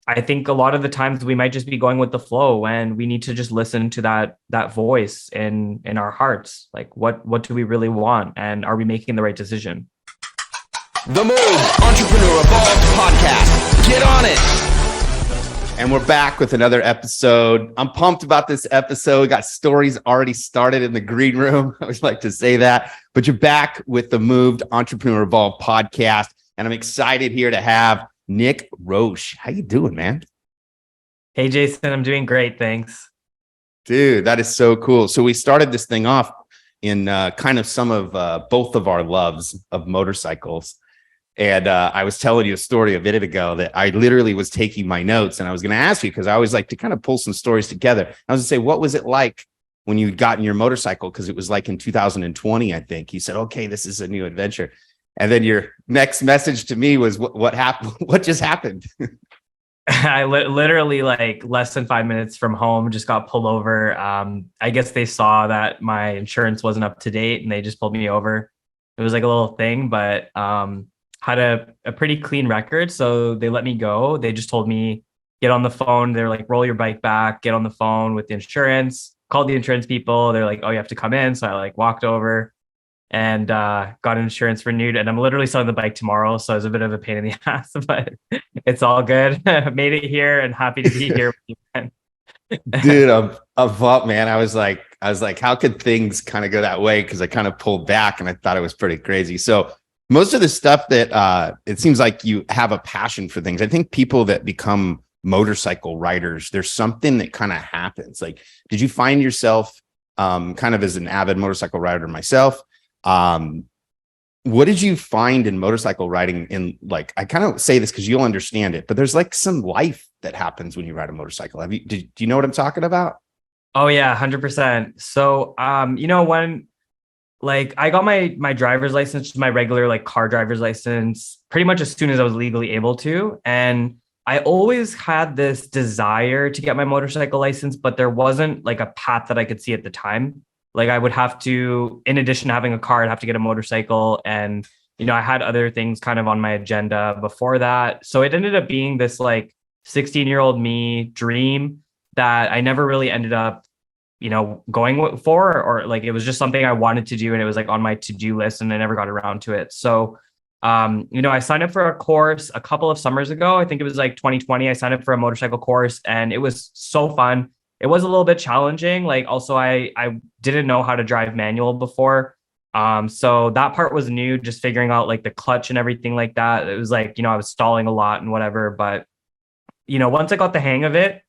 I think a lot of the times we might just be going with the flow, and we need to just listen to that voice in our hearts. Like, what do we really want, and are we making the right decision? The Move Entrepreneur Evolved Podcast. Get on it. And we're back with another episode. I'm pumped about this episode. We got stories already started in the green room. I always like to say that. But you're back with the Moved Entrepreneur Evolved Podcast. And I'm excited here to have Nick Roche. How you doing, man? Hey, Jason, I'm doing great. Thanks. Dude, that is so cool. So we started this thing off in kind of some of both of our loves of motorcycles. And I was telling you a story a minute ago that I literally was taking my notes, and I was going to ask you, because I always like to kind of pull some stories together. I was going to say, what was it like when you got in your motorcycle? Because it was like in 2020, I think. You said, okay, this is a new adventure. And then your next message to me was, what happened? What just happened? I literally, like, less than 5 minutes from home, just got pulled over. I guess they saw that my insurance wasn't up to date, and they just pulled me over. It was like a little thing, but had a pretty clean record. So they let me go. They just told me, get on the phone. They're like, roll your bike back, get on the phone with the insurance, called the insurance people. They're like, oh, you have to come in. So I like walked over and got insurance renewed. And I'm literally selling the bike tomorrow. So it's a bit of a pain in the ass, but it's all good. Made it here and happy to be here with you, man. Dude, I'm up, man. I was like, how could things kind of go that way? Because I kind of pulled back and I thought it was pretty crazy. So most of the stuff that it seems like you have a passion for things. I think people that become motorcycle riders, there's something that kind of happens. Like, did you find yourself kind of as an avid motorcycle rider myself? What did you find in motorcycle riding? In, like, I kind of say this because you'll understand it, but there's like some life that happens when you ride a motorcycle. Do you know what I'm talking about? Oh yeah, 100%. So when like I got my driver's license, my regular like car driver's license, pretty much as soon as I was legally able to. And I always had this desire to get my motorcycle license, but there wasn't like a path that I could see at the time. Like I would have to, in addition to having a car, I'd have to get a motorcycle. And, I had other things kind of on my agenda before that. So it ended up being this like 16-year-old me dream that I never really ended up going for, or like it was just something I wanted to do, and it was like on my to-do list, and I never got around to it. So I signed up for a course a couple of summers ago. I think it was like 2020. I signed up for a motorcycle course, and it was so fun. It was a little bit challenging. Like also I didn't know how to drive manual before. So that part was new, just figuring out like the clutch and everything like that. It was like, I was stalling a lot and whatever, but once I got the hang of it,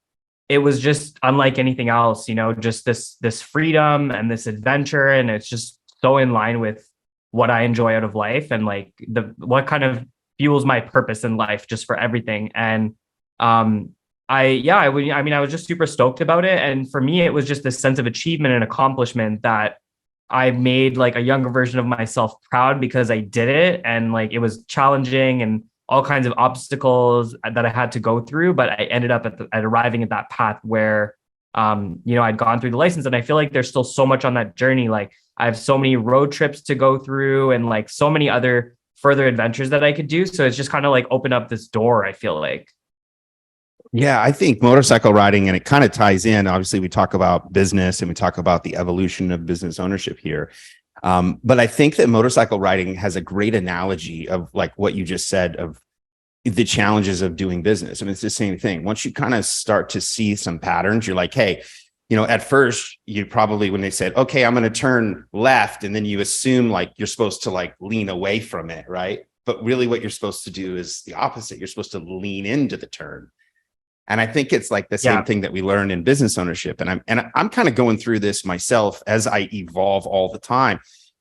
it was just unlike anything else, just this freedom and this adventure. And it's just so in line with what I enjoy out of life, and like what kind of fuels my purpose in life, just for everything. And I was just super stoked about it. And for me, it was just this sense of achievement and accomplishment that I made like a younger version of myself proud, because I did it. And like, it was challenging and all kinds of obstacles that I had to go through, but I ended up at arriving at that path where, I'd gone through the license. And I feel like there's still so much on that journey. Like I have so many road trips to go through, and like so many other further adventures that I could do. So it's just kind of like opened up this door, I feel like. Yeah, I think motorcycle riding, and it kind of ties in. Obviously, we talk about business and we talk about the evolution of business ownership here. But I think that motorcycle riding has a great analogy of like what you just said of the challenges of doing business. And it's the same thing. Once you kind of start to see some patterns, you're like, hey, at first you probably, when they said, okay, I'm going to turn left, and then you assume like you're supposed to like lean away from it, right? But really what you're supposed to do is the opposite. You're supposed to lean into the turn. And I think it's like the same thing that we learn in business ownership. And I'm kind of going through this myself as I evolve all the time.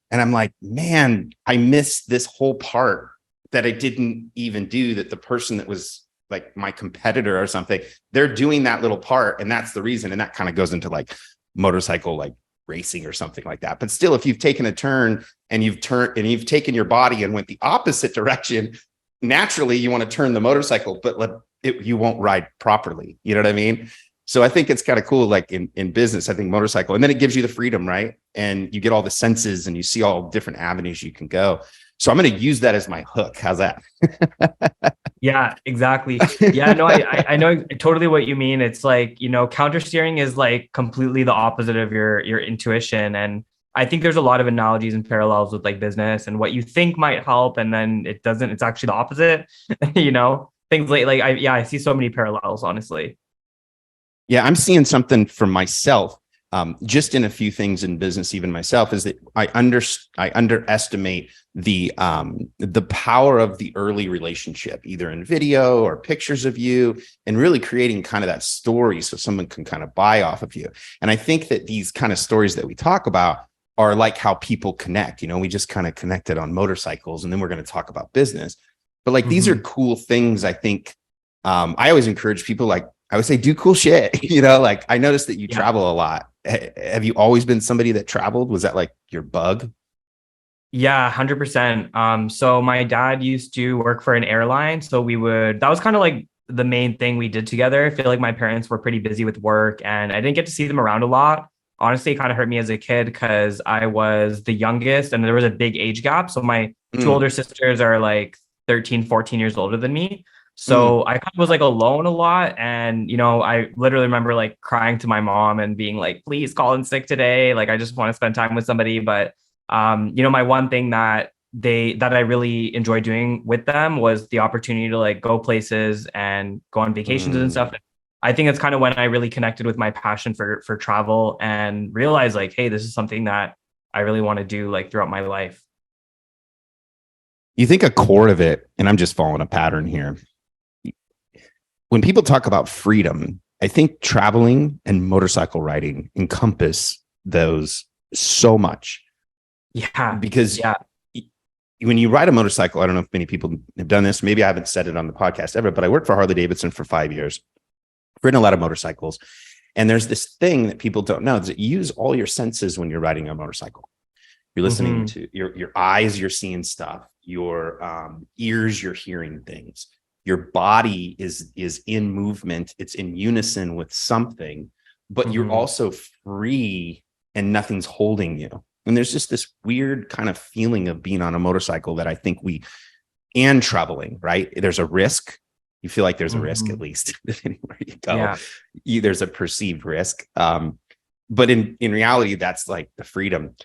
And I'm like, man, I missed this whole part that I didn't even do, that the person that was like my competitor or something, they're doing that little part. And that's the reason. And that kind of goes into like motorcycle, like racing or something like that. But still, if you've taken a turn and you've taken your body and went the opposite direction, naturally you want to turn the motorcycle, but you won't ride properly. You know what I mean? So I think it's kind of cool, like in business, I think motorcycle, and then it gives you the freedom, right? And you get all the senses and you see all different avenues you can go. So I'm going to use that as my hook. How's that? Yeah, exactly. Yeah, no, I know totally what you mean. It's like, counter steering is like completely the opposite of your intuition. And I think there's a lot of analogies and parallels with like business and what you think might help, and then it doesn't, it's actually the opposite, things like I see so many parallels, honestly. Yeah, I'm seeing something for myself, just in a few things in business, even myself, is that I underestimate the power of the early relationship, either in video or pictures of you, and really creating kind of that story so someone can kind of buy off of you. And I think that these kind of stories that we talk about are like how people connect. We just kind of connected on motorcycles, and then we're going to talk about business. But like these are cool things. I think I always encourage people, like I would say, do cool shit. Like I noticed that you travel a lot. Have you always been somebody that traveled? Was that like your bug? Yeah, 100%. So my dad used to work for an airline. So that was kind of like the main thing we did together. I feel like my parents were pretty busy with work and I didn't get to see them around a lot. Honestly, it kind of hurt me as a kid because I was the youngest and there was a big age gap. So my two older sisters are like 13, 14 years older than me. So I kind of was like alone a lot. And, I literally remember like crying to my mom and being like, please call in sick today. Like, I just want to spend time with somebody. But my one thing that I really enjoy doing with them was the opportunity to like go places and go on vacations and stuff. I think it's kind of when I really connected with my passion for travel and realized like, hey, this is something that I really want to do like throughout my life. You think a core of it, and I'm just following a pattern here. When people talk about freedom, I think traveling and motorcycle riding encompass those so much. Yeah. Because yeah. When you ride a motorcycle, I don't know if many people have done this. Maybe I haven't said it on the podcast ever, but I worked for Harley Davidson for 5 years. I've ridden a lot of motorcycles. And there's this thing that people don't know, is that you use all your senses when you're riding a motorcycle. You're listening to your eyes, you're seeing stuff, your ears, you're hearing things. Your body is in movement. It's in unison with something, but you're also free and nothing's holding you. And there's just this weird kind of feeling of being on a motorcycle that I think and traveling, right? There's a risk. You feel like there's a risk, at least anywhere you go. There's a perceived risk. But in reality, that's like the freedom.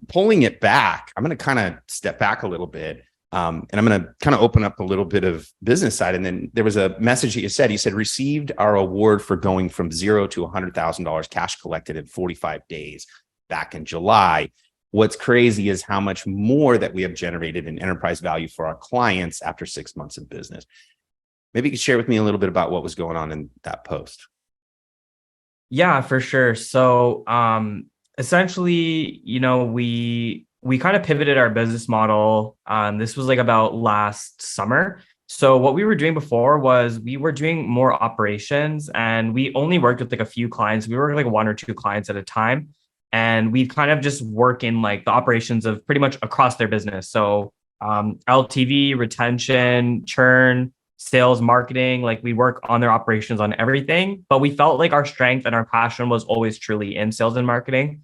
Pulling it back, I'm going to kind of step back a little bit. And I'm going to kind of open up a little bit of business side. And then there was a message that you said, received our award for going from $0 to $100,000 cash collected in 45 days back in July. What's crazy is how much more that we have generated in enterprise value for our clients after 6 months of business. Maybe you could share with me a little bit about what was going on in that post. Yeah, for sure. So essentially, we kind of pivoted our business model. This was like about last summer. So what we were doing before was we were doing more operations and we only worked with like a few clients. We worked like 1 or 2 clients at a time. And we kind of just work in like the operations of pretty much across their business. So LTV, retention, churn, sales, marketing, like we work on their operations on everything. But we felt like our strength and our passion was always truly in sales and marketing.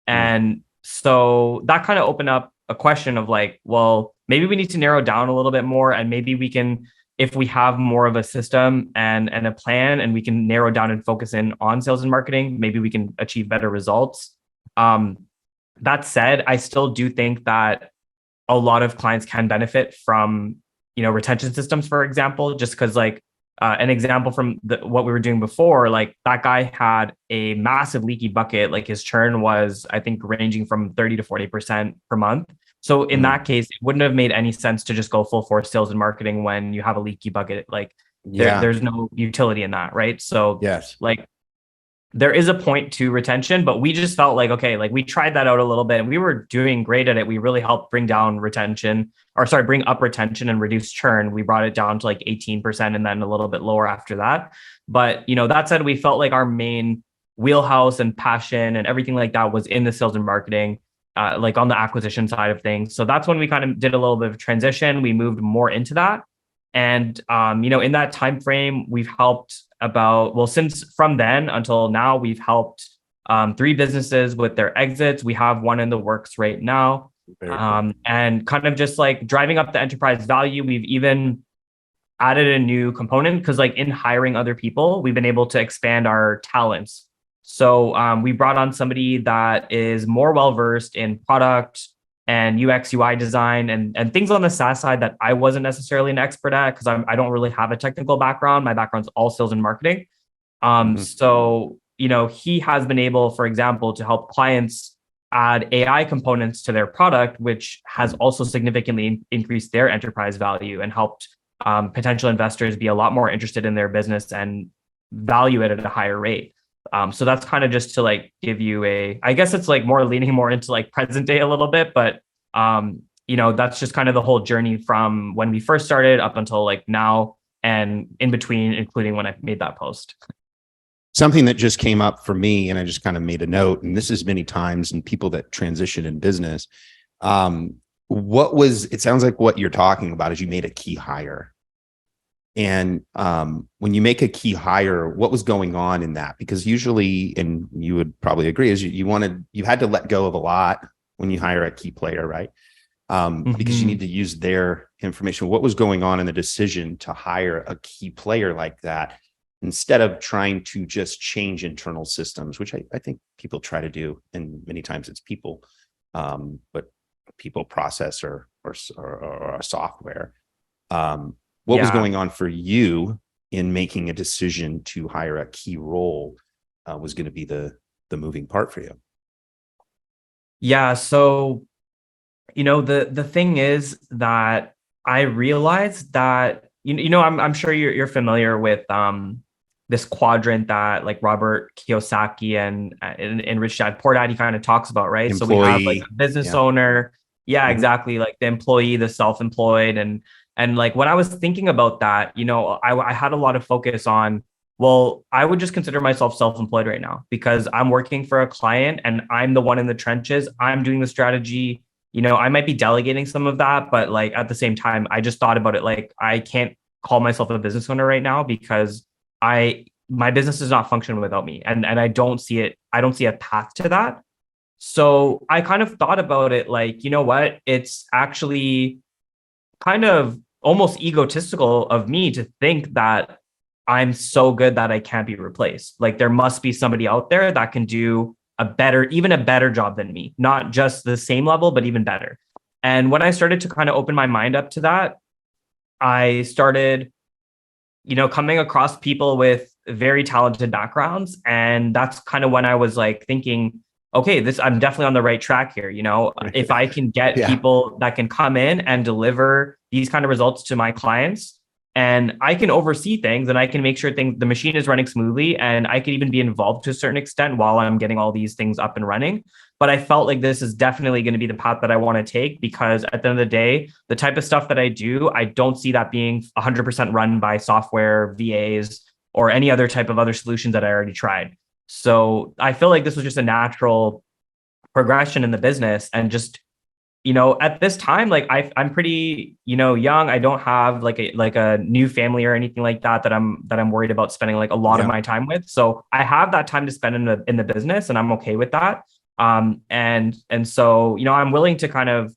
And so that kind of opened up a question of like, well, maybe we need to narrow down a little bit more. And maybe we can, if we have more of a system and a plan, and we can narrow down and focus in on sales and marketing, maybe we can achieve better results. That said, I still do think that a lot of clients can benefit from, retention systems, for example, just because like an example from what we were doing before, like that guy had a massive leaky bucket. Like his churn was, I think, ranging from 30 to 40% per month. So in that case, it wouldn't have made any sense to just go full force sales and marketing when you have a leaky bucket. Like there's no utility in that, right? So like there is a point to retention, but we just felt like, okay, like we tried that out a little bit and we were doing great at it. We really helped bring up retention and reduce churn. We brought it down to like 18% and then a little bit lower after that. But, that said, we felt like our main wheelhouse and passion and everything like that was in the sales and marketing, like on the acquisition side of things. So that's when we kind of did a little bit of transition. We moved more into that. And, in that time frame, we've helped since from then until now, we've helped 3 businesses with their exits. We have one in the works right now. Very cool. And kind of just like driving up the enterprise value. We've even added a new component because like in hiring other people, we've been able to expand our talents. So we brought on somebody that is more well-versed in product and UX UI design and things on the SaaS side that I wasn't necessarily an expert at because I don't really have a technical background. My background's all sales and marketing. Mhm. So, he has been able, for example, to help clients add AI components to their product, which has also significantly increased their enterprise value and helped potential investors be a lot more interested in their business and value it at a higher rate. So that's kind of just to like give you I guess it's like more leaning more into like present day a little bit, but that's just kind of the whole journey from when we first started up until like now and in between, including when I made that post. Something that just came up for me, and I just kind of made a note, and this is many times in people that transition in business. It sounds like what you're talking about is you made a key hire. And when you make a key hire, what was going on in that? Because usually, and you would probably agree, is you had to let go of a lot when you hire a key player, right? Because you need to use their information. What was going on in the decision to hire a key player like that instead of trying to just change internal systems, which I think people try to do, and many times it's people, but people process or a software. What was Yeah. going on for you in making a decision to hire a key role was going to be the moving part for you? Yeah. So, the thing is that I realized that, I'm sure you're familiar with this quadrant that like Robert Kiyosaki and in Rich Dad Poor Dad, he kind of talks about, right? So we have like Employee. a business Yeah. owner. Yeah, Mhm. exactly. Like the employee, the self-employed. And like when I was thinking about that, I had a lot of focus on, well, I would just consider myself self-employed right now because I'm working for a client and I'm the one in the trenches. I'm doing the strategy. I might be delegating some of that, but like at the same time, I just thought about it like I can't call myself a business owner right now because my business does not function without me. And I don't see a path to that. So I kind of thought about it like, you know what? It's actually kind of almost egotistical of me to think that I'm so good that I can't be replaced. Like there must be somebody out there that can do even a better job than me, not just the same level, but even better. And when I started to kind of open my mind up to that, I started, coming across people with very talented backgrounds. And that's kind of when I was like thinking, okay, I'm definitely on the right track here. If I can get Yeah. people that can come in and deliver these kind of results to my clients, and I can oversee things and I can make sure the machine is running smoothly, and I can even be involved to a certain extent while I'm getting all these things up and running. But I felt like this is definitely going to be the path that I want to take because at the end of the day, the type of stuff that I do, I don't see that being 100% run by software, VAs, or any other type of other solutions that I already tried. So I feel like this was just a natural progression in the business. And just, at this time, like I'm pretty, young. I don't have like a new family or anything like that I'm worried about spending like a lot of Yeah. my time with. So I have that time to spend in the business and I'm okay with that. And so, I'm willing to kind of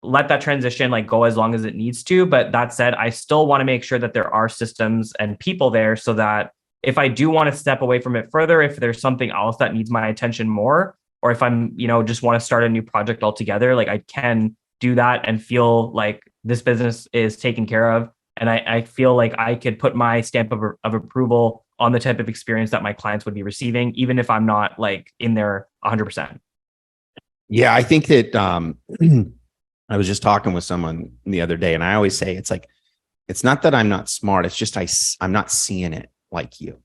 let that transition like go as long as it needs to. But that said, I still want to make sure that there are systems and people there so that if I do want to step away from it further, if there's something else that needs my attention more, or if I'm, just want to start a new project altogether, like I can do that and feel like this business is taken care of. And I feel like I could put my stamp of approval on the type of experience that my clients would be receiving, even if I'm not like in there 100%. Yeah. I think that I was just talking with someone the other day, and I always say it's not that I'm not smart. It's just I'm not seeing it like you.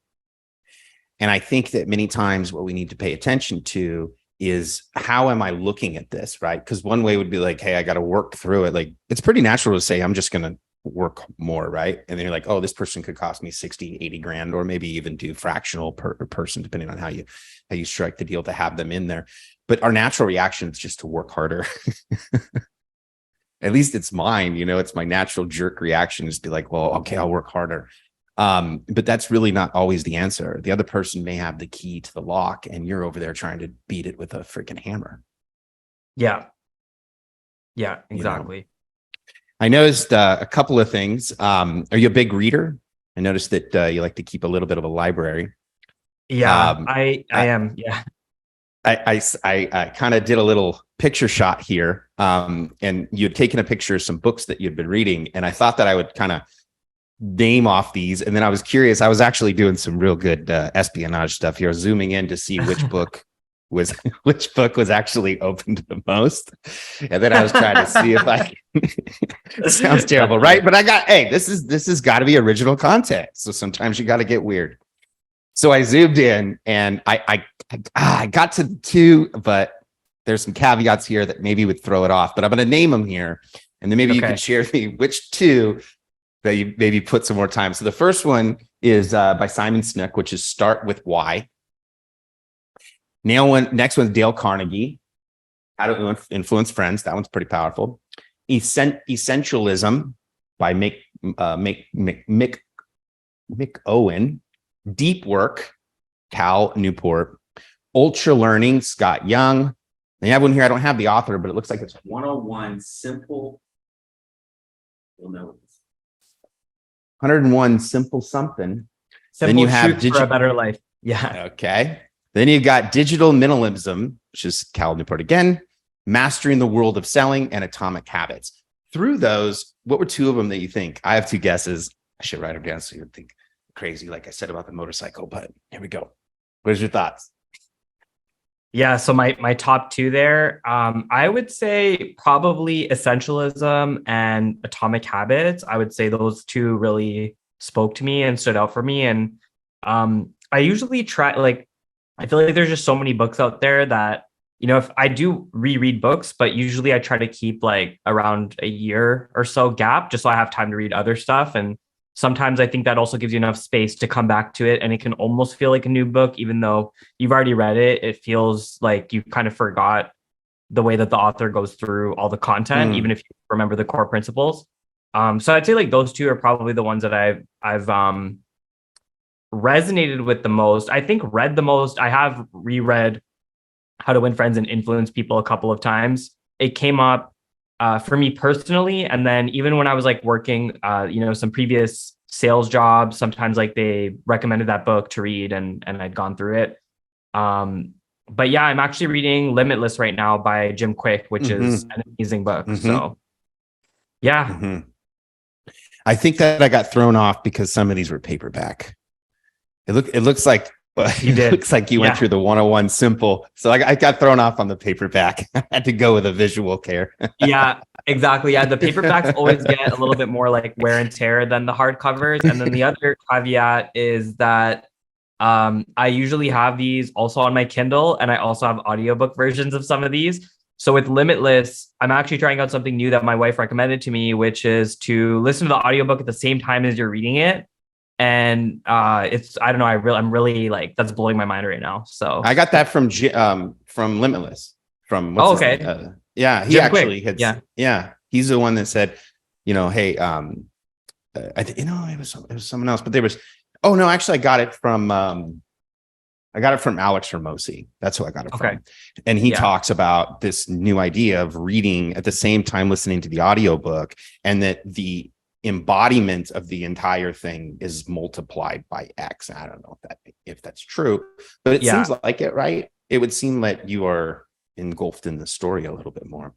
And I think that many times what we need to pay attention to is how am I looking at this, right? Because one way would be like, hey, I got to work through it. Like it's pretty natural to say, I'm just going to work more, right? And then you're like, oh, this person could cost me 60, 80 grand, or maybe even do fractional per person, depending on how you strike the deal to have them in there. But our natural reaction is just to work harder. At least it's mine, it's my natural jerk reaction is to be like, well, okay, I'll work harder. But that's really not always the answer. The other person may have the key to the lock and you're over there trying to beat it with a freaking hammer. Yeah. Yeah, you know. exactly. I noticed a couple of things. Are you a big reader? I noticed that you like to keep a little bit of a library. Yeah, Um, I I, am. Yeah. I kind of did a little picture shot here, and you had taken a picture of some books that you'd been reading, and I thought that I would kind of name off these, and then I was curious. I was actually doing some real good espionage stuff here, zooming in to see which book was which book was actually opened the most, and then I was trying to see if I. It sounds terrible, That's right? funny. But I got this has got to be original content, so sometimes you got to get weird. So I zoomed in, and I got to two, but there's some caveats here that maybe would throw it off. But I'm going to name them here, and then maybe you could Okay. share me which two that you maybe put some more time. So the first one is by Simon Sinek, which is Start with Why. Next one's Dale Carnegie, How to Influence Friends. That one's pretty powerful. Essentialism by Mick Owen. Deep Work, Cal Newport. Ultra Learning, Scott Young. They have one here. I don't have the author, but it looks like it's 101 Simple. We'll know 101 Simple Something. Then Simple you have truths for a better life. Yeah. Okay. Then you've got Digital Minimalism, which is Cal Newport again. Mastering the World of Selling and Atomic Habits. Through those, what were two of them that you think? I have two guesses. I should write them down so you would think crazy, like I said about the motorcycle, but here we go. Where's your thoughts? Yeah, so my top two there, I would say probably essentialism and atomic habits. I would say those two really spoke to me and stood out for me. And I usually try, like, I feel like there's just so many books out there that, if I do reread books, but usually I try to keep like around a year or so gap just so I have time to read other stuff. And sometimes I think that also gives you enough space to come back to it, and it can almost feel like a new book, even though you've already read it. It feels like you kind of forgot the way that the author goes through all the content, even if you remember the core principles. So I'd say like those two are probably the ones that I've resonated with the most. I think read the most. I have reread How to Win Friends and Influence People a couple of times. It came up for me personally, and then even when I was like working, some previous sales jobs, sometimes like they recommended that book to read, and I'd gone through it. But yeah, I'm actually reading Limitless right now by Jim Quick, which is an amazing book. So yeah. I think that I got thrown off because some of these were paperback. It looks like You did. looks like you went through the 101 simple. So I got thrown off on the paperback. I had to go with a visual care. Yeah, exactly. Yeah, the paperbacks always get a little bit more like wear and tear than the hardcovers. And then the other caveat is that I usually have these also on my Kindle, and I also have audiobook versions of some of these. So with Limitless, I'm actually trying out something new that my wife recommended to me, which is to listen to the audiobook at the same time as you're reading it. And it's, I don't know, I'm really like, that's blowing my mind right now. So I got that from Limitless. From what's his okay. name? Yeah, he Jim actually Quick. had. Yeah, he's the one that said, hey, I think it was someone else, but there was. Oh no, actually, I got it from Alex Ramosi. That's who I got it from. And he talks about this new idea of reading at the same time listening to the audiobook, and that the embodiment of the entire thing is multiplied by X. I don't know if that's true, but it seems like it, right? It would seem that you are engulfed in the story a little bit more.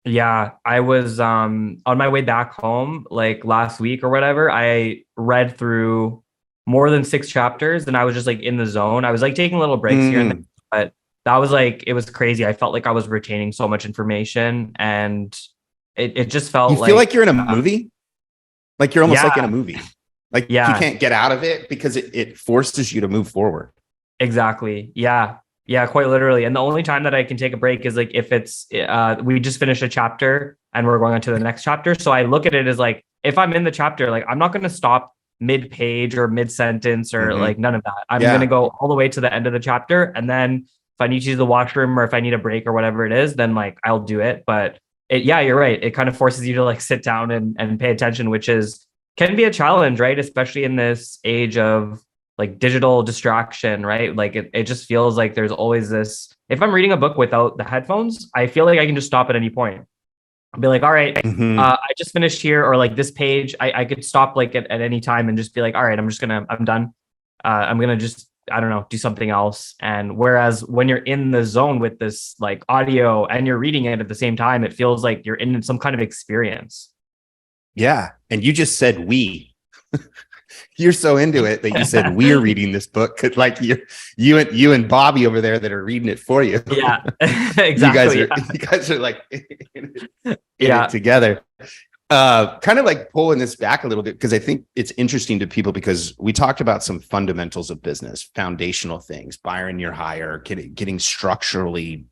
Yeah, I was on my way back home like last week or whatever. I read through more than 6 chapters, and I was just like in the zone. I was like taking little breaks here and there, but that was like, it was crazy. I felt like I was retaining so much information, and it just felt you feel like you're in a movie. Like you're almost like in a movie. Like you can't get out of it because it forces you to move forward. Exactly. Yeah. Yeah, quite literally. And the only time that I can take a break is like if it's we just finished a chapter and we're going on to the next chapter. So I look at it as like, if I'm in the chapter, like I'm not going to stop mid-page or mid-sentence or like none of that. I'm going to go all the way to the end of the chapter. And then if I need to use the washroom or if I need a break or whatever it is, then like I'll do it. But you're right. It kind of forces you to like sit down and pay attention, which can be a challenge, right? Especially in this age of like digital distraction, right? Like it just feels like there's always this, if I'm reading a book without the headphones, I feel like I can just stop at any point. I'll be like, all right, Mhm. I just finished here, or like this page, I could stop like at any time and just be like, all right, I'm done. I'm gonna just, I don't know, do something else. And whereas when you're in the zone with this like audio and you're reading it at the same time, it feels like you're in some kind of experience. Yeah. And you just said we. You're so into it that you said we're reading this book. 'Cause like you and Bobby over there that are reading it for you. Yeah, You guys exactly. are you guys are like in it Yeah. together. Kind of like pulling this back a little bit, because I think it's interesting to people, because we talked about some fundamentals of business, foundational things, buyer your hire, getting structurally.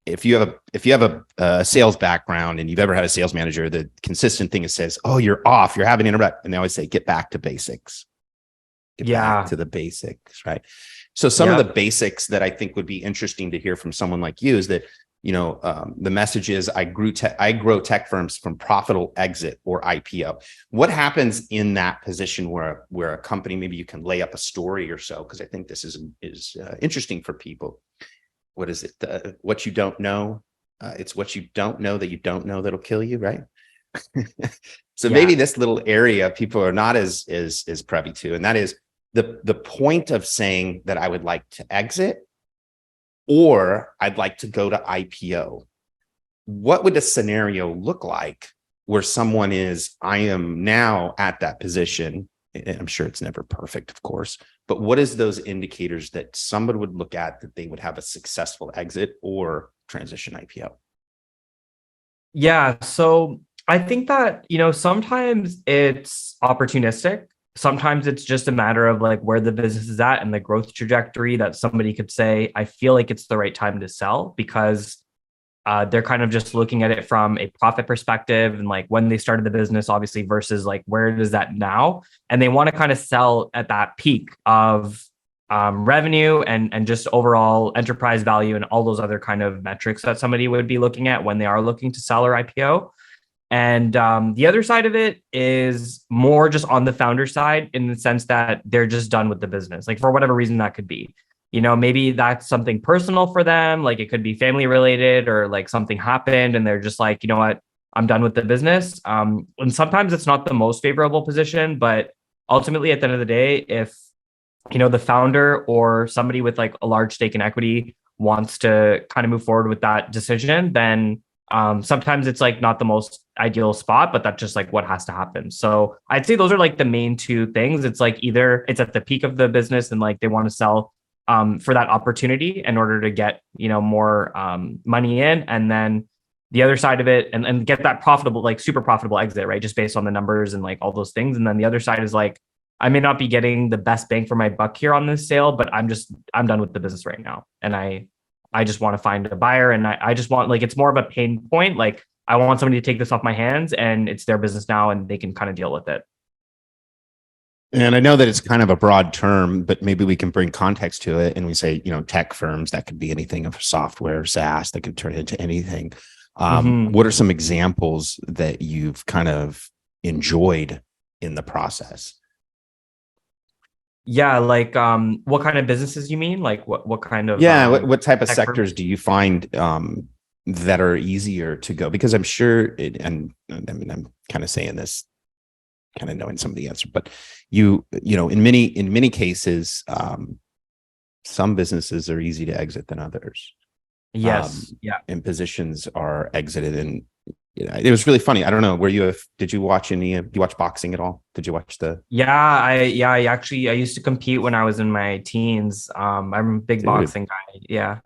If you have a sales background and you've ever had a sales manager, the consistent thing is says, "Oh, you're off. You're having to interrupt," and they always say, "Get back to basics. Get back Yeah. to the basics." Right. So some of the Yep. basics that I think would be interesting to hear from someone like you is that, the message is I grow tech firms from profitable exit or IPO. What happens in that position where a company, maybe you can lay up a story or so, because I think this is interesting for people. What is it? What you don't know. It's what you don't know that you don't know that'll kill you, right? So maybe Yeah. this little area people are not as privy to, and that is the point of saying that I would like to exit or I'd like to go to IPO. What would a scenario look like where someone is, I am now at that position? And I'm sure it's never perfect, of course, but what is those indicators that somebody would look at that they would have a successful exit or transition IPO? Yeah. So I think that, sometimes it's opportunistic. Sometimes it's just a matter of like where the business is at and the growth trajectory that somebody could say, I feel like it's the right time to sell because they're kind of just looking at it from a profit perspective and like when they started the business, obviously, versus like where it is at now. And they want to kind of sell at that peak of revenue and just overall enterprise value and all those other kind of metrics that somebody would be looking at when they are looking to sell or IPO. And the other side of it is more just on the founder side in the sense that they're just done with the business, like for whatever reason that could be. Maybe that's something personal for them, like it could be family related or like something happened and they're just like, you know what, I'm done with the business. And sometimes it's not the most favorable position, but ultimately at the end of the day, if the founder or somebody with like a large stake in equity wants to kind of move forward with that decision, then sometimes it's like not the most ideal spot, but that's just like what has to happen. So I'd say those are like the main two things. It's like either it's at the peak of the business and like they want to sell for that opportunity in order to get, more money in. And then the other side of it and get that profitable, like super profitable exit, right? Just based on the numbers and like all those things. And then the other side is like, I may not be getting the best bang for my buck here on this sale, but I'm done with the business right now. And I just want to find a buyer and I just want like, it's more of a pain point. Like I want somebody to take this off my hands and it's their business now and they can kind of deal with it. And I know that it's kind of a broad term, but maybe we can bring context to it. And we say, tech firms, that could be anything of software, SaaS, that could turn into anything. Mm-hmm. What are some examples that you've kind of enjoyed in the process? Yeah. Like, what kind of businesses you mean? Like what kind of, Yeah. What type of tech sectors firms? do you find that are easier to go? Because I'm sure, and I mean, I'm kind of saying this, kind of knowing some of the answer, but in many cases, some businesses are easy to exit than others. Yes. Yeah. And positions are exited. And it was really funny. I don't know. Did you watch do you watch boxing at all? Did you watch I used to compete when I was in my teens. I'm a big dude, boxing guy. Yeah.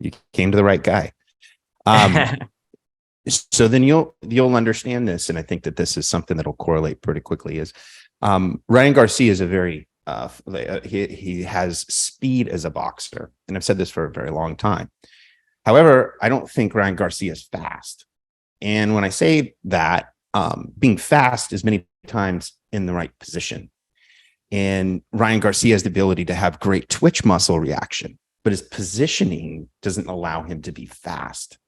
you came to the right guy. Um, so then you'll understand this. And I think that this is something that'll correlate pretty quickly is, Ryan Garcia is a very, he has speed as a boxer. And I've said this for a very long time. However, I don't think Ryan Garcia is fast. And when I say that, being fast is many times in the right position. And Ryan Garcia has the ability to have great twitch muscle reaction, but his positioning doesn't allow him to be fast.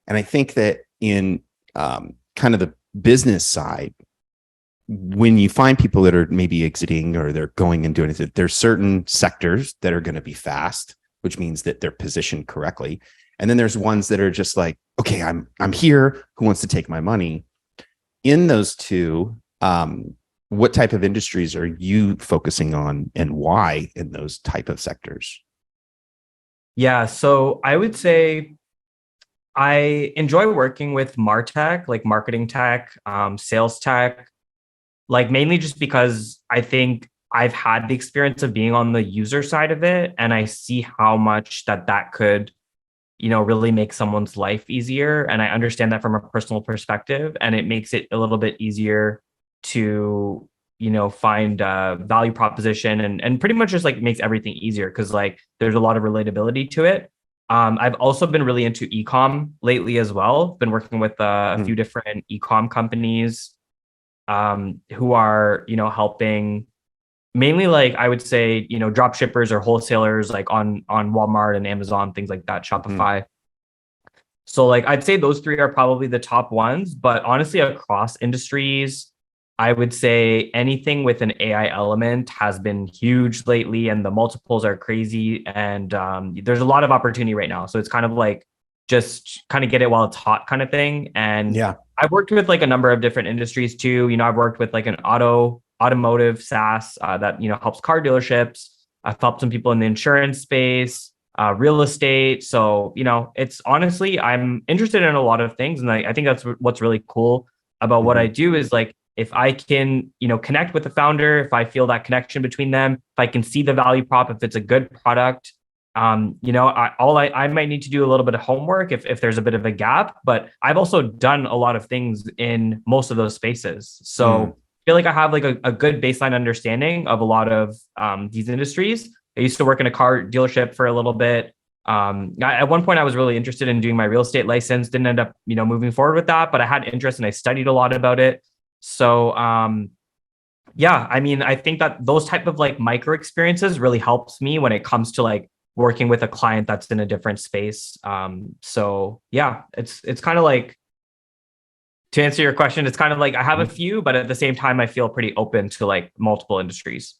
And I think that in kind of the business side, when you find people that are maybe exiting or they're going and doing it, there's certain sectors that are going to be fast, which means that they're positioned correctly. And then there's ones that are just like, okay, I'm here. Who wants to take my money? In those two, what type of industries are you focusing on and why in those type of sectors? Yeah, so I would say I enjoy working with MarTech, like marketing tech, sales tech, like mainly just because I think I've had the experience of being on the user side of it, and I see how much that could, really make someone's life easier. And I understand that from a personal perspective, and it makes it a little bit easier to, find a value proposition, and pretty much just like makes everything easier because like there's a lot of relatability to it. I've also been really into ecom lately as well. Been working with a few different ecom companies who are, helping mainly like I would say, drop shippers or wholesalers like on Walmart and Amazon, things like that, Shopify. So like I'd say those three are probably the top ones, but honestly across industries, I would say anything with an AI element has been huge lately, and the multiples are crazy. And there's a lot of opportunity right now. So it's kind of like just kind of get it while it's hot kind of thing. And Yeah. I've worked with like a number of different industries too. I've worked with like an automotive SaaS that helps car dealerships. I've helped some people in the insurance space, real estate. So it's honestly I'm interested in a lot of things, and I think that's what's really cool about what I do is like if I can connect with the founder, if I feel that connection between them, if I can see the value prop, if it's a good product. I might need to do a little bit of homework if there's a bit of a gap, but I've also done a lot of things in most of those spaces. So I feel like I have like a good baseline understanding of a lot of these industries. I used to work in a car dealership for a little bit. At one point I was really interested in doing my real estate license, didn't end up, moving forward with that, but I had interest and I studied a lot about it. So, yeah, I mean, I think that those type of like micro experiences really helps me when it comes to like working with a client that's in a different space. So yeah, it's kind of like to answer your question, it's kind of like I have a few, but at the same time, I feel pretty open to like multiple industries.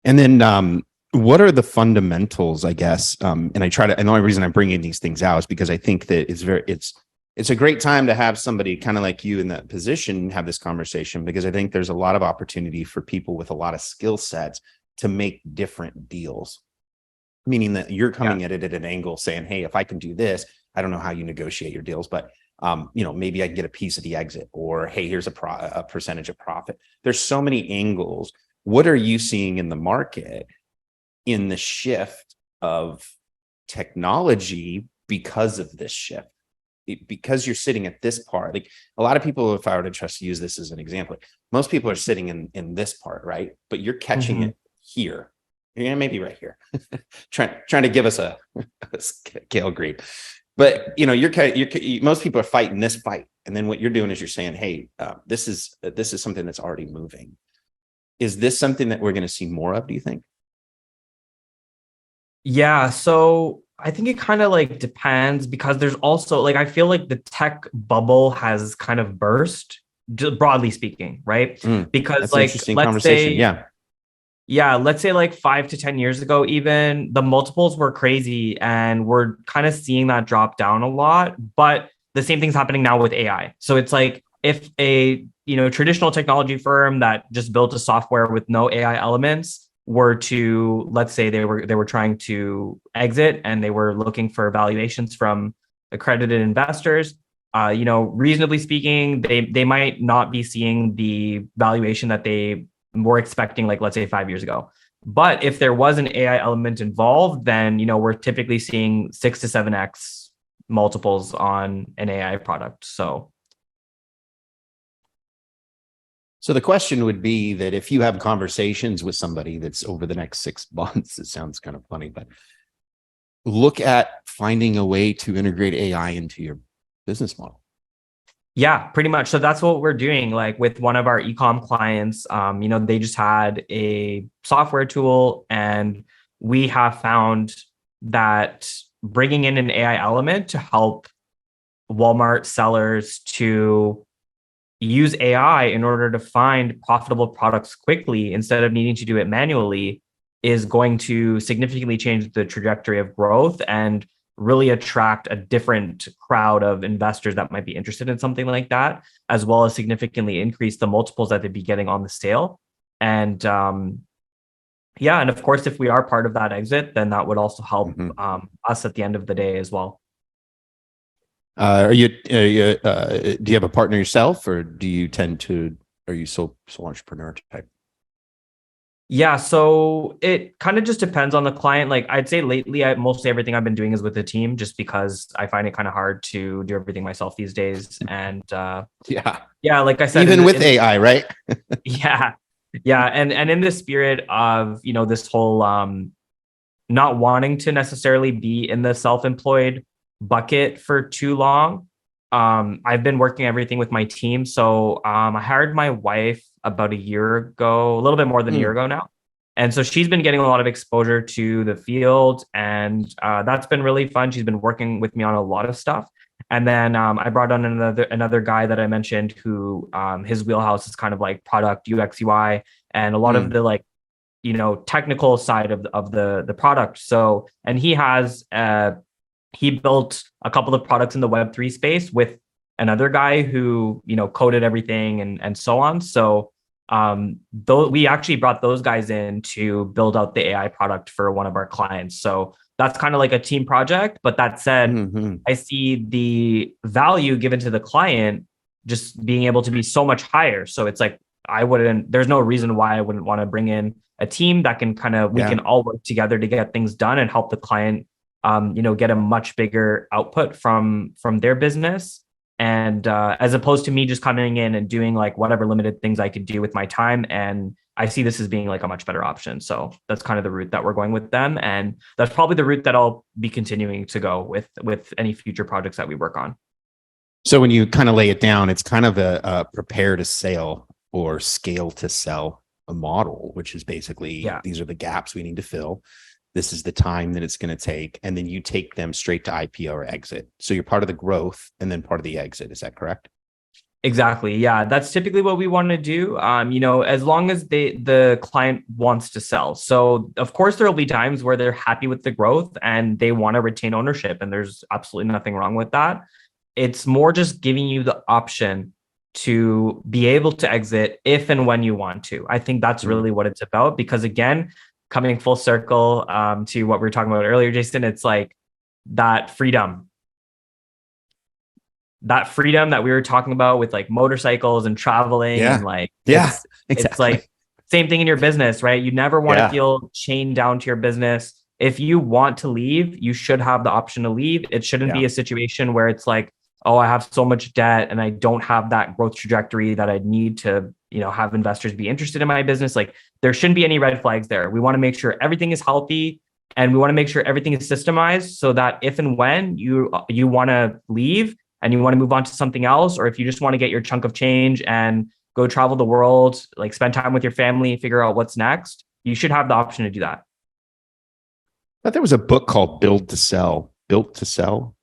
And then what are the fundamentals, I guess? And the only reason I'm bringing these things out is because I think that it's a great time to have somebody kind of like you in that position have this conversation, because I think there's a lot of opportunity for people with a lot of skill sets to make different deals. Meaning that you're coming at it at an angle saying, hey, if I can do this, I don't know how you negotiate your deals, but maybe I can get a piece of the exit, or hey, here's a percentage of profit. There's so many angles. What are you seeing in the market in the shift of technology because of this shift? Because you're sitting at this part, like a lot of people, if I were to just use this as an example, most people are sitting in this part, right? But you're catching it here. Yeah, maybe right here. trying to give us a scale grade. But most people are fighting this fight, and then what you're doing is you're saying, hey, this is something that's already moving. Is this something that we're going to see more of, do you think? Yeah, so I think it kind of like depends, because there's also like I feel like the tech bubble has kind of burst, broadly speaking, right? Because That's an like interesting let's conversation. say yeah, let's say like 5 to 10 years ago, even the multiples were crazy, and we're kind of seeing that drop down a lot. But the same thing's happening now with AI. So it's like if a traditional technology firm that just built a software with no AI elements were to, let's say they were trying to exit and they were looking for valuations from accredited investors, reasonably speaking, they might not be seeing the valuation that they were expecting, like let's say 5 years ago. But if there was an AI element involved, then we're typically seeing 6 to 7x multiples on an AI product. So the question would be that if you have conversations with somebody that's over the next 6 months, it sounds kind of funny, but look at finding a way to integrate AI into your business model. yeah, pretty much. So that's what we're doing. Like with one of our ecom clients, they just had a software tool, and we have found that bringing in an AI element to help Walmart sellers to use AI in order to find profitable products quickly instead of needing to do it manually is going to significantly change the trajectory of growth. And really attract a different crowd of investors that might be interested in something like that, as well as significantly increase the multiples that they'd be getting on the sale. And yeah, and of course, if we are part of that exit, then that would also help Mhm. us at the end of the day as well. Do you have a partner yourself, or are you sole entrepreneur type? Yeah, so it kind of just depends on the client. Like I'd say lately, mostly everything I've been doing is with a team, just because I find it kind of hard to do everything myself these days. And Yeah. yeah, like I said, Even with AI, right? yeah, yeah, and in the spirit of this whole not wanting to necessarily be in the self-employed bucket for too long. I've been working everything with my team. So I hired my wife about a year ago, a little bit more than a year Mm. ago now. And so she's been getting a lot of exposure to the field, and that's been really fun. She's been working with me on a lot of stuff. And then I brought on another guy that I mentioned who his wheelhouse is kind of like product UX UI and a lot of Mm. the like technical side of the product. So, and he built a couple of products in the Web3 space with another guy who coded everything and so on. So though we actually brought those guys in to build out the AI product for one of our clients. So that's kind of like a team project. But that said, Mhm. I see the value given to the client just being able to be so much higher. So it's like there's no reason why I wouldn't want to bring in a team that can we Yeah. can all work together to get things done and help the client get a much bigger output from their business. And as opposed to me just coming in and doing like whatever limited things I could do with my time. And I see this as being like a much better option. So that's kind of the route that we're going with them. And that's probably the route that I'll be continuing to go with any future projects that we work on. So when you kind of lay it down, it's kind of a prepare to sell or scale to sell a model, which is basically Yeah. these are the gaps we need to fill. This is the time that it's going to take. And then you take them straight to IPO or exit. So you're part of the growth and then part of the exit. Is that correct? Exactly. Yeah, that's typically what we want to do. As long as the client wants to sell. So of course there will be times where they're happy with the growth and they want to retain ownership, and there's absolutely nothing wrong with that. It's more just giving you the option to be able to exit if and when you want to. I think that's Mm. really what it's about, because again, coming full circle to what we were talking about earlier, Jason, it's like that freedom that we were talking about with like motorcycles and traveling, Yeah. and like Yeah. it's Exactly. like same thing in your business, right? You never want to Yeah. feel chained down to your business. If you want to leave, you should have the option to leave. It shouldn't Yeah. be a situation where it's like, oh, I have so much debt and I don't have that growth trajectory that I need to, have investors be interested in my business. Like there shouldn't be any red flags there. We want to make sure everything is healthy, and we want to make sure everything is systemized so that if and when you want to leave and you want to move on to something else, or if you just want to get your chunk of change and go travel the world, like spend time with your family, figure out what's next, you should have the option to do that. I thought there was a book called Build to Sell, Built to Sell.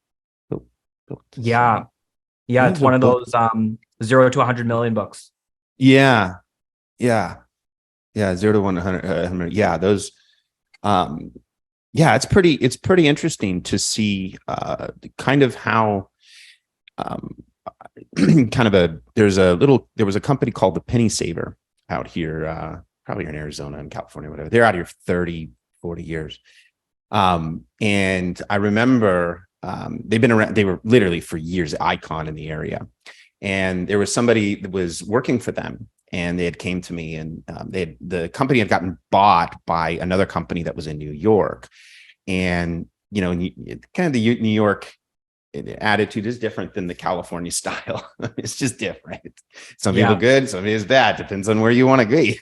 Built to Yeah. Sell. Yeah. It's There's a one of book. those 0 to 100 million books. Yeah. Yeah. Yeah. 0 to 100. Yeah. Those, um, yeah, it's pretty interesting to see, kind of how, um, there was a company called the Penny Saver out here, probably in Arizona and California, whatever. They're out here 30, 40 years. And I remember, they've been around, they were literally for years, icon in the area. And there was somebody that was working for them, and they had came to me, and the company had gotten bought by another company that was in New York. And, kind of the New York attitude is different than the California style. It's just different. Some people Yeah. good, some is bad. Depends on where you want to be.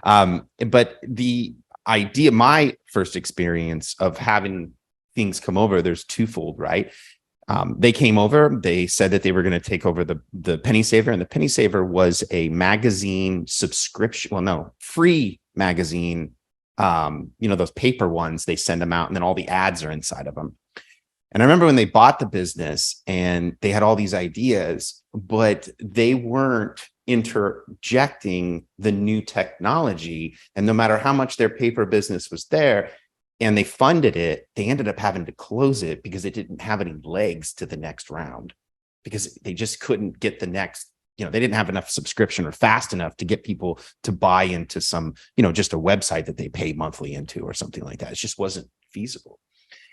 But the idea, my first experience of having things come over, there's twofold, right? They came over, they said that they were going to take over the Penny Saver, and the Penny Saver was a magazine subscription. Well, no, free magazine. Those paper ones, they send them out and then all the ads are inside of them. And I remember when they bought the business and they had all these ideas, but they weren't interjecting the new technology. And no matter how much their paper business was there, and they funded it. They ended up having to close it because it didn't have any legs to the next round, because they just couldn't get the next, they didn't have enough subscription or fast enough to get people to buy into some, just a website that they pay monthly into or something like that. It just wasn't feasible.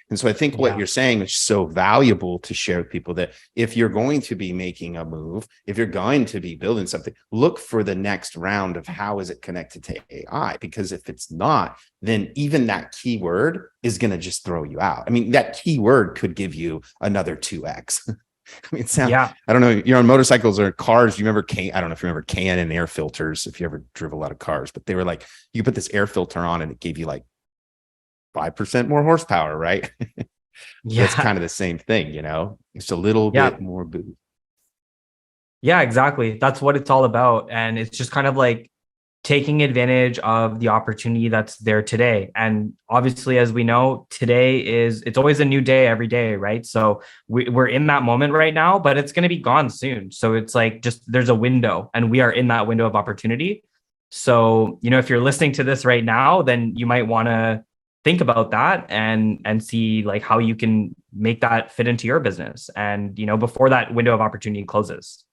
And so I think what you're saying is so valuable to share with people, that if you're going to be making a move, if you're going to be building something, look for the next round of how is it connected to AI? Because if it's not, then even that keyword is going to just throw you out. I mean, that keyword could give you another 2x. I mean, it sounds, I don't know, you're on motorcycles or cars. You remember, I don't know if you remember Can air filters, if you ever drove a lot of cars, but they were like, you put this air filter on and it gave you like 5% more horsepower, right? That's kind of the same thing, it's a little bit more boost. Yeah, exactly. That's what it's all about. And it's just kind of like taking advantage of the opportunity that's there today. And obviously, as we know, it's always a new day every day, right? So we're in that moment right now, but it's going to be gone soon. So it's like, just there's a window, and we are in that window of opportunity. So, if you're listening to this right now, then you might want to think about that and see like how you can make that fit into your business, and before that window of opportunity closes.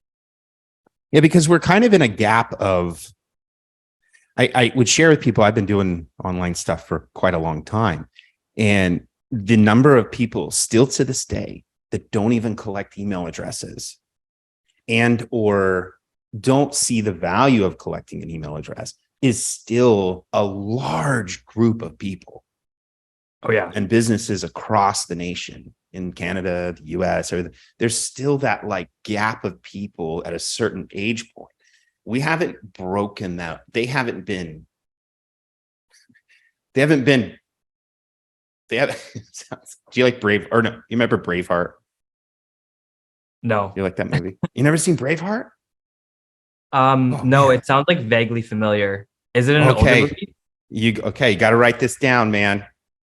Yeah, because we're kind of in a gap of, I would share with people, I've been doing online stuff for quite a long time, and the number of people still to this day that don't even collect email addresses and or don't see the value of collecting an email address is still a large group of people. Oh yeah. And businesses across the nation, in Canada, the US, there's still that like gap of people at a certain age point. We haven't broken that. Do you like Brave, or no, you remember Braveheart? No. You like that movie? You never seen Braveheart? No, man. It sounds like vaguely familiar. Is it an older movie? You got to write this down, man.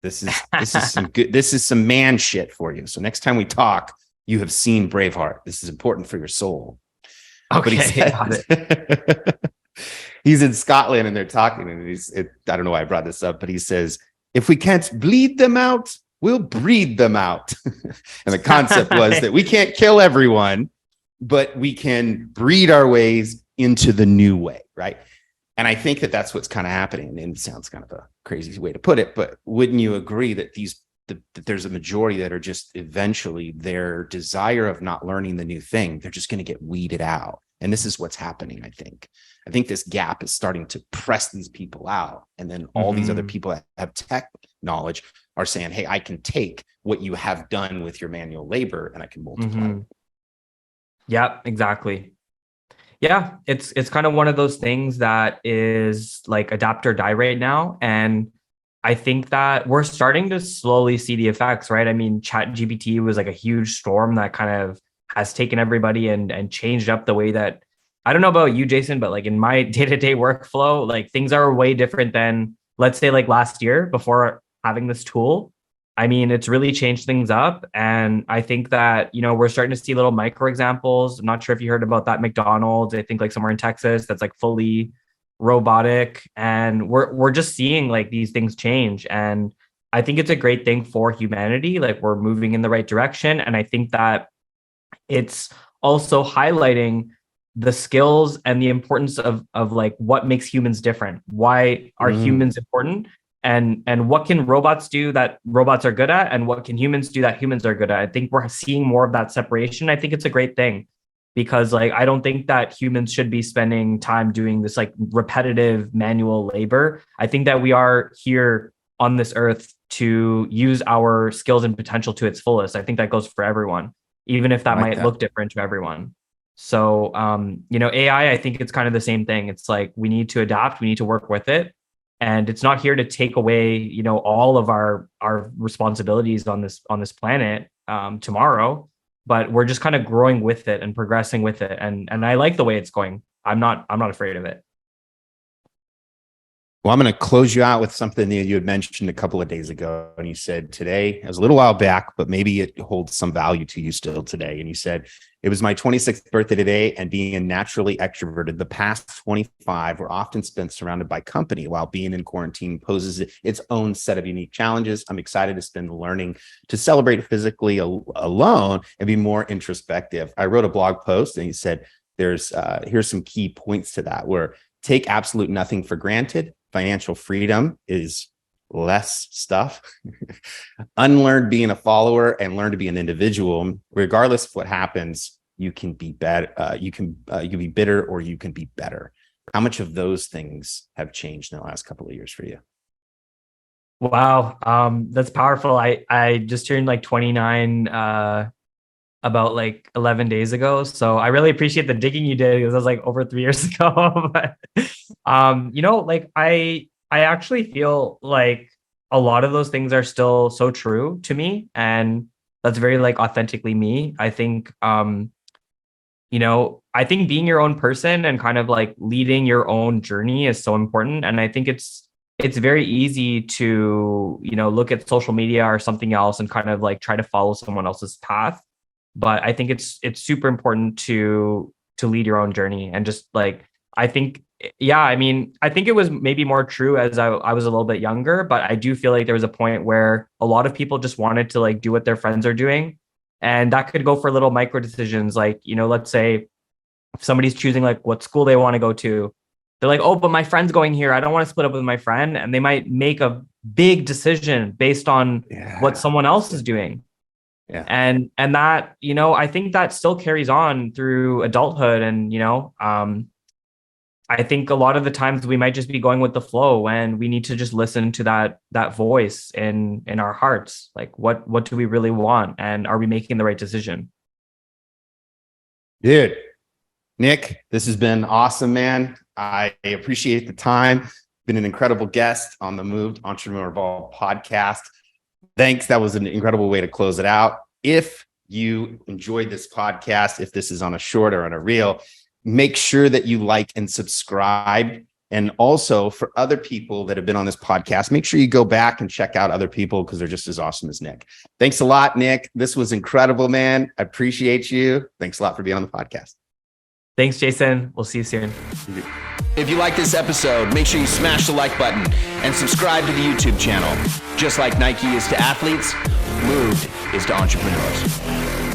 This is some good, this is some man shit for you. So next time we talk, you have seen Braveheart. This is important for your soul. Okay. He's in Scotland and they're talking, and I don't know why I brought this up, but he says, if we can't bleed them out, we'll breed them out. And the concept was that we can't kill everyone, but we can breed our ways into the new way, right? And I think that that's what's kind of happening. And it sounds kind of a crazy way to put it, but wouldn't you agree that that there's a majority that are just eventually their desire of not learning the new thing, they're just going to get weeded out. And this is what's happening, I think. I think this gap is starting to press these people out. And then all these other people that have tech knowledge are saying, hey, I can take what you have done with your manual labor and I can multiply. Yeah, exactly. Yeah, it's kind of one of those things that is like adapt or die right now. And I think that we're starting to slowly see the effects, right? I mean, ChatGPT was like a huge storm that kind of has taken everybody and changed up the way that, I don't know about you, Jason, but like in my day-to-day workflow, like things are way different than, let's say, like last year before having this tool. I mean, it's really changed things up. And I think that, we're starting to see little micro examples. I'm not sure if you heard about that McDonald's, I think like somewhere in Texas, that's like fully robotic. And we're just seeing like these things change. And I think it's a great thing for humanity. Like we're moving in the right direction. And I think that it's also highlighting the skills and the importance of like what makes humans different. Why are humans important? And what can robots do that robots are good at, and what can humans do that humans are good at? I think we're seeing more of that separation. I think it's a great thing, because like I don't think that humans should be spending time doing this like repetitive manual labor. I think that we are here on this earth to use our skills and potential to its fullest. I think that goes for everyone, even if that might look different to everyone. So AI, I think it's kind of the same thing. It's like we need to adapt, we need to work with it. And it's not here to take away, all of our responsibilities on this planet tomorrow, but we're just kind of growing with it and progressing with it. And I like the way it's going. I'm not afraid of it. Well, I'm going to close you out with something that you had mentioned a couple of days ago. And you said today, it was a little while back, but maybe it holds some value to you still today. And you said, it was my 26th birthday today, and being naturally extroverted, the past 25 were often spent surrounded by company, while being in quarantine poses its own set of unique challenges. I'm excited to spend learning to celebrate physically alone and be more introspective. I wrote a blog post and you said, here's some key points to that, where take absolute nothing for granted. Financial freedom is less stuff. Unlearn being a follower and learn to be an individual. Regardless of what happens, you can be better. You can be bitter, or you can be better. How much of those things have changed in the last couple of years for you? Wow. That's powerful. I just turned like 29 about like 11 days ago. So I really appreciate the digging you did, because that was like over 3 years ago. But like I actually feel like a lot of those things are still so true to me, and that's very like authentically me. I think I think being your own person and kind of like leading your own journey is so important. And I think it's very easy to, look at social media or something else and kind of like try to follow someone else's path. But I think it's super important to lead your own journey. And just like, I think, I think it was maybe more true as I was a little bit younger, but I do feel like there was a point where a lot of people just wanted to like do what their friends are doing. And that could go for little micro decisions. Like, let's say if somebody's choosing like what school they want to go to, they're like, oh, but my friend's going here, I don't want to split up with my friend. And they might make a big decision based on what someone else is doing. Yeah. And that, I think that still carries on through adulthood. And, I think a lot of the times we might just be going with the flow, and we need to just listen to that voice in our hearts. Like, what do we really want? And are we making the right decision? Dude, Nick, this has been awesome, man. I appreciate the time. Been an incredible guest on the Moved Entrepreneur Ball podcast. Thanks. That was an incredible way to close it out. If you enjoyed this podcast, if this is on a short or on a reel, make sure that you like and subscribe. And also, for other people that have been on this podcast, make sure you go back and check out other people, because they're just as awesome as Nick. Thanks a lot, Nick. This was incredible, man. I appreciate you. Thanks a lot for being on the podcast. Thanks, Jason. We'll see you soon. If you like this episode, make sure you smash the like button and subscribe to the YouTube channel. Just like Nike is to athletes, Moved is to entrepreneurs.